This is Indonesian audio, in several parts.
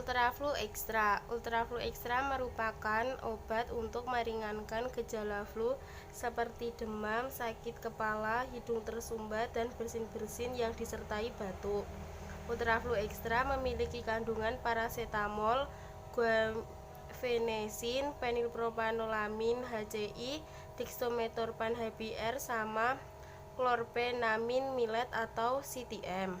Ultraflu Extra. Ultraflu Extra merupakan obat untuk meringankan gejala flu seperti demam, sakit kepala, hidung tersumbat, dan bersin-bersin yang disertai batuk. Ultraflu Extra memiliki kandungan parasetamol, guaifenesin, fenilpropanolamin HCI, dextrometorphan HBr, sama klorpenamin millet atau CTM.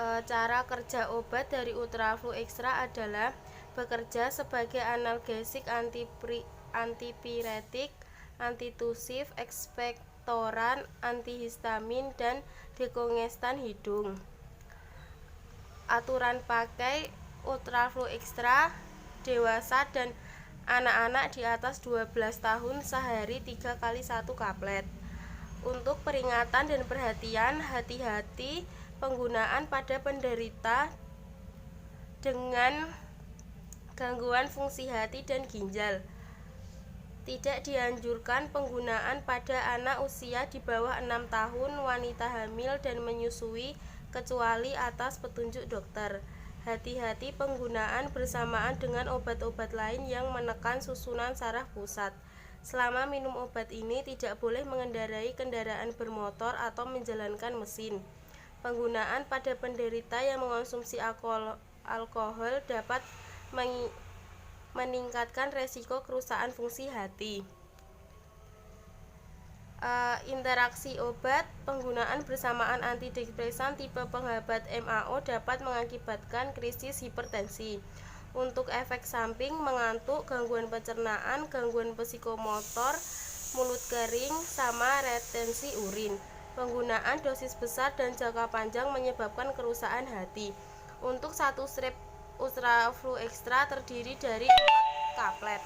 Cara kerja obat dari Ultraflu Extra adalah bekerja sebagai analgesik, antipiretik, antitusif, ekspektoran, antihistamin, dan dekongestan hidung. Aturan pakai Ultraflu Extra dewasa dan anak-anak di atas 12 tahun sehari 3 kali 1 kaplet. Untuk peringatan dan perhatian, hati-hati penggunaan pada penderita dengan gangguan fungsi hati dan ginjal. Tidak dianjurkan penggunaan pada anak usia di bawah 6 tahun, wanita hamil dan menyusui kecuali atas petunjuk dokter. Hati-hati penggunaan bersamaan dengan obat-obat lain yang menekan susunan saraf pusat. Selama minum obat ini tidak boleh mengendarai kendaraan bermotor atau menjalankan mesin. Penggunaan pada penderita yang mengonsumsi alkohol dapat meningkatkan resiko kerusakan fungsi hati. Interaksi obat. Penggunaan bersamaan antidepresan tipe penghambat MAO dapat mengakibatkan krisis hipertensi. Untuk efek samping, mengantuk, gangguan pencernaan, gangguan psikomotor, mulut kering, sama retensi urin. Penggunaan dosis besar dan jangka panjang menyebabkan kerusakan hati. Untuk 1 strip Ultraflu Extra terdiri dari 4 kaplet.